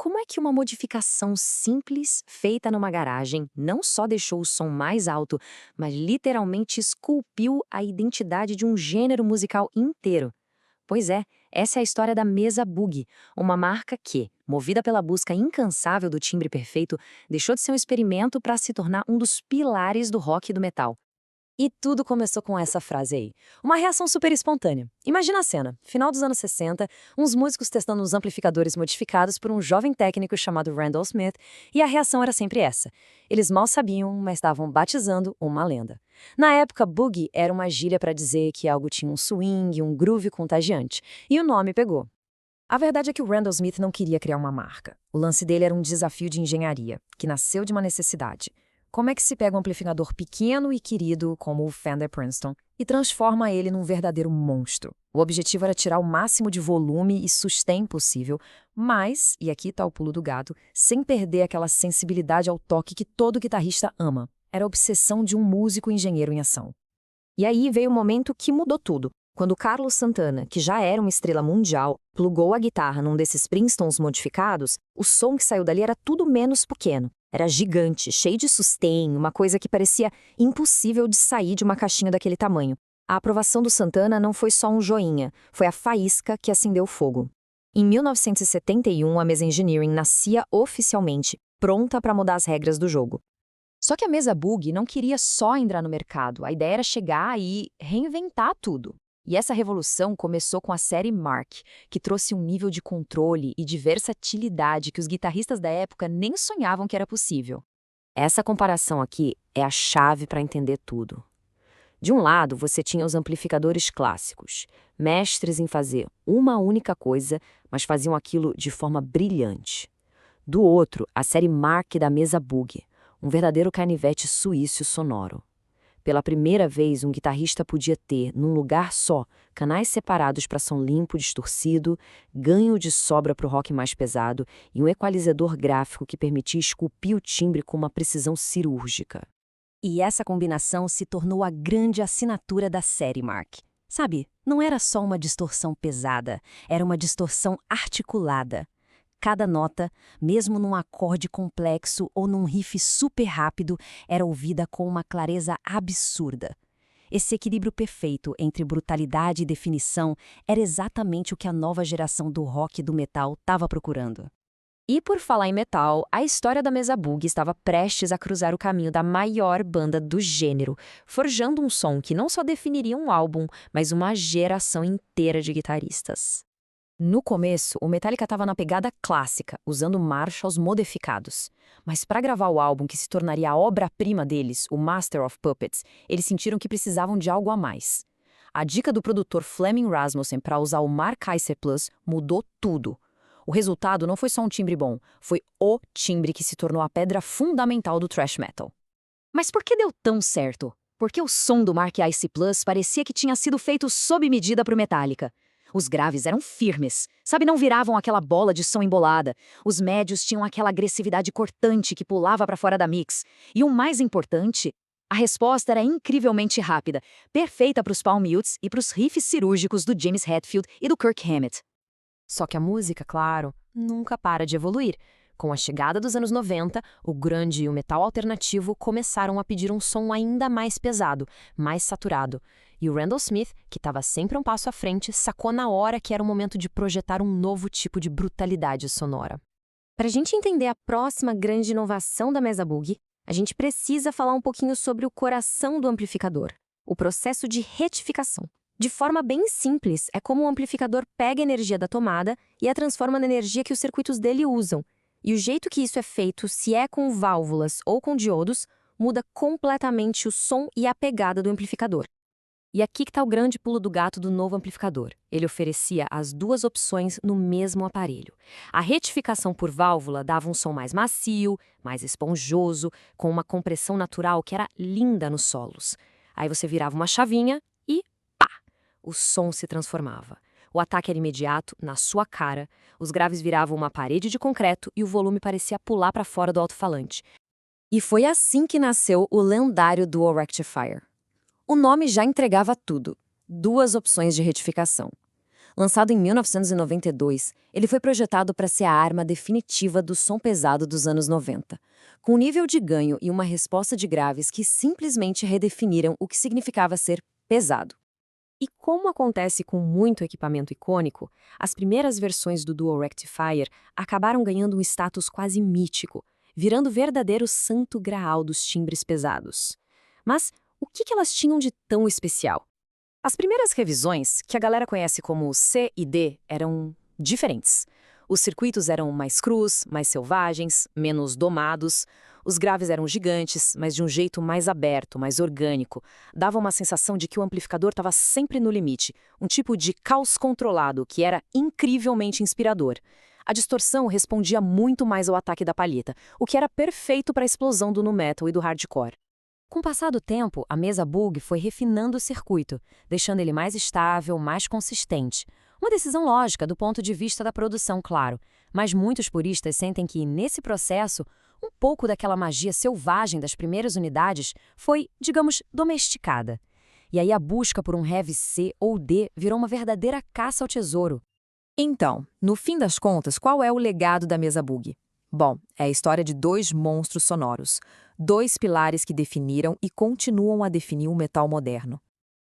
como é que uma modificação simples, feita numa garagem, não só deixou o som mais alto, mas literalmente esculpiu a identidade de um gênero musical inteiro? Pois é, essa é a história da Mesa Boogie, uma marca que, movida pela busca incansável do timbre perfeito, deixou de ser um experimento para se tornar um dos pilares do rock e do metal. E tudo começou com essa frase aí. Uma reação super espontânea. Imagina a cena. Final dos anos 60, uns músicos testando uns amplificadores modificados por um jovem técnico chamado Randall Smith, e a reação era sempre essa. Eles mal sabiam, mas estavam batizando uma lenda. Na época, boogie era uma gíria para dizer que algo tinha um swing, um groove contagiante, e o nome pegou. A verdade é que o Randall Smith não queria criar uma marca. O lance dele era um desafio de engenharia, que nasceu de uma necessidade. Como é que se pega um amplificador pequeno e querido, como o Fender Princeton, e transforma ele num verdadeiro monstro? O objetivo era tirar o máximo de volume e sustain possível, mas, e aqui está o pulo do gato, sem perder aquela sensibilidade ao toque que todo guitarrista ama. Era a obsessão de um músico engenheiro em ação. E aí veio o momento que mudou tudo. Quando Carlos Santana, que já era uma estrela mundial, plugou a guitarra num desses Princetons modificados, o som que saiu dali era tudo menos pequeno. Era gigante, cheio de sustain, uma coisa que parecia impossível de sair de uma caixinha daquele tamanho. A aprovação do Santana não foi só um joinha, foi a faísca que acendeu o fogo. Em 1971, a Mesa Engineering nascia oficialmente, pronta para mudar as regras do jogo. Só que a Mesa Boogie não queria só entrar no mercado, a ideia era chegar e reinventar tudo. E essa revolução começou com a série Mark, que trouxe um nível de controle e de versatilidade que os guitarristas da época nem sonhavam que era possível. Essa comparação aqui é a chave para entender tudo. De um lado, você tinha os amplificadores clássicos, mestres em fazer uma única coisa, mas faziam aquilo de forma brilhante. Do outro, a série Mark da Mesa Boogie, um verdadeiro canivete suíço sonoro. Pela primeira vez, um guitarrista podia ter, num lugar só, canais separados para som limpo, distorcido, ganho de sobra para o rock mais pesado e um equalizador gráfico que permitia esculpir o timbre com uma precisão cirúrgica. E essa combinação se tornou a grande assinatura da série Mark. Sabe, não era só uma distorção pesada, era uma distorção articulada. Cada nota, mesmo num acorde complexo ou num riff super rápido, era ouvida com uma clareza absurda. Esse equilíbrio perfeito entre brutalidade e definição era exatamente o que a nova geração do rock e do metal estava procurando. E por falar em metal, a história da Mesa Boogie estava prestes a cruzar o caminho da maior banda do gênero, forjando um som que não só definiria um álbum, mas uma geração inteira de guitarristas. No começo, o Metallica estava na pegada clássica, usando Marshalls modificados. Mas para gravar o álbum que se tornaria a obra-prima deles, o Master of Puppets, eles sentiram que precisavam de algo a mais. A dica do produtor Flemming Rasmussen para usar o Mark Kaiser Plus mudou tudo. O resultado não foi só um timbre bom, foi o timbre que se tornou a pedra fundamental do thrash metal. Mas por que deu tão certo? Porque o som do Mark Ice Plus parecia que tinha sido feito sob medida para o Metallica. Os graves eram firmes, sabe, não viravam aquela bola de som embolada. Os médios tinham aquela agressividade cortante que pulava para fora da mix. E o mais importante, a resposta era incrivelmente rápida, perfeita para os palm mutes e para os riffs cirúrgicos do James Hetfield e do Kirk Hammett. Só que a música, claro, nunca para de evoluir. Com a chegada dos anos 90, o grunge e o metal alternativo começaram a pedir um som ainda mais pesado, mais saturado. E o Randall Smith, que estava sempre um passo à frente, sacou na hora que era o momento de projetar um novo tipo de brutalidade sonora. Para a gente entender a próxima grande inovação da Mesa Boogie, a gente precisa falar um pouquinho sobre o coração do amplificador, o processo de retificação. De forma bem simples, é como o amplificador pega a energia da tomada e a transforma na energia que os circuitos dele usam. E o jeito que isso é feito, se é com válvulas ou com diodos, muda completamente o som e a pegada do amplificador. E aqui está o grande pulo do gato do novo amplificador. Ele oferecia as duas opções no mesmo aparelho. A retificação por válvula dava um som mais macio, mais esponjoso, com uma compressão natural que era linda nos solos. Aí você virava uma chavinha e pá! O som se transformava. O ataque era imediato, na sua cara, os graves viravam uma parede de concreto e o volume parecia pular para fora do alto-falante. E foi assim que nasceu o lendário Dual Rectifier. O nome já entregava tudo. Duas opções de retificação. Lançado em 1992, ele foi projetado para ser a arma definitiva do som pesado dos anos 90, com um nível de ganho e uma resposta de graves que simplesmente redefiniram o que significava ser pesado. E como acontece com muito equipamento icônico, as primeiras versões do Dual Rectifier acabaram ganhando um status quase mítico, virando verdadeiro santo graal dos timbres pesados. Mas o que elas tinham de tão especial? As primeiras revisões, que a galera conhece como C e D, eram diferentes. Os circuitos eram mais crus, mais selvagens, menos domados. Os graves eram gigantes, mas de um jeito mais aberto, mais orgânico. Dava uma sensação de que o amplificador estava sempre no limite, um tipo de caos controlado que era incrivelmente inspirador. A distorção respondia muito mais ao ataque da palheta, o que era perfeito para a explosão do nu metal e do hardcore. Com o passar do tempo, a mesa Bug foi refinando o circuito, deixando ele mais estável, mais consistente. Uma decisão lógica do ponto de vista da produção, claro, mas muitos puristas sentem que, nesse processo, um pouco daquela magia selvagem das primeiras unidades foi, digamos, domesticada. E aí a busca por um Heavy C ou D virou uma verdadeira caça ao tesouro. Então, no fim das contas, qual é o legado da mesa Bug? Bom, é a história de dois monstros sonoros, dois pilares que definiram e continuam a definir o metal moderno.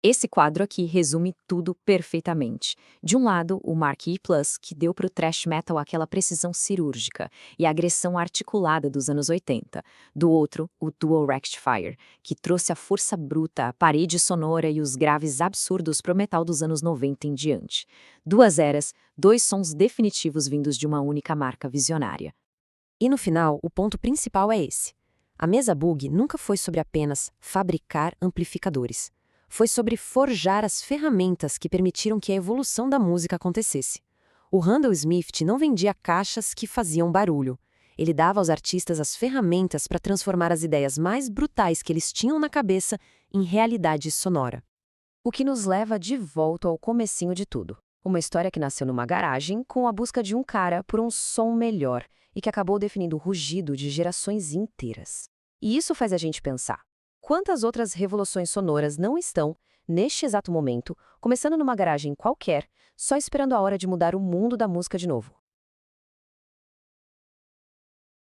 Esse quadro aqui resume tudo perfeitamente. De um lado, o Mark I Plus, que deu para o thrash metal aquela precisão cirúrgica e a agressão articulada dos anos 80. Do outro, o Dual Rectifier, que trouxe a força bruta, a parede sonora e os graves absurdos para o metal dos anos 90 em diante. Duas eras, dois sons definitivos vindos de uma única marca visionária. E no final, o ponto principal é esse. A mesa Bug nunca foi sobre apenas fabricar amplificadores. Foi sobre forjar as ferramentas que permitiram que a evolução da música acontecesse. O Randall Smith não vendia caixas que faziam barulho. Ele dava aos artistas as ferramentas para transformar as ideias mais brutais que eles tinham na cabeça em realidade sonora. O que nos leva de volta ao comecinho de tudo. Uma história que nasceu numa garagem com a busca de um cara por um som melhor e que acabou definindo o rugido de gerações inteiras. E isso faz a gente pensar. Quantas outras revoluções sonoras não estão, neste exato momento, começando numa garagem qualquer, só esperando a hora de mudar o mundo da música de novo?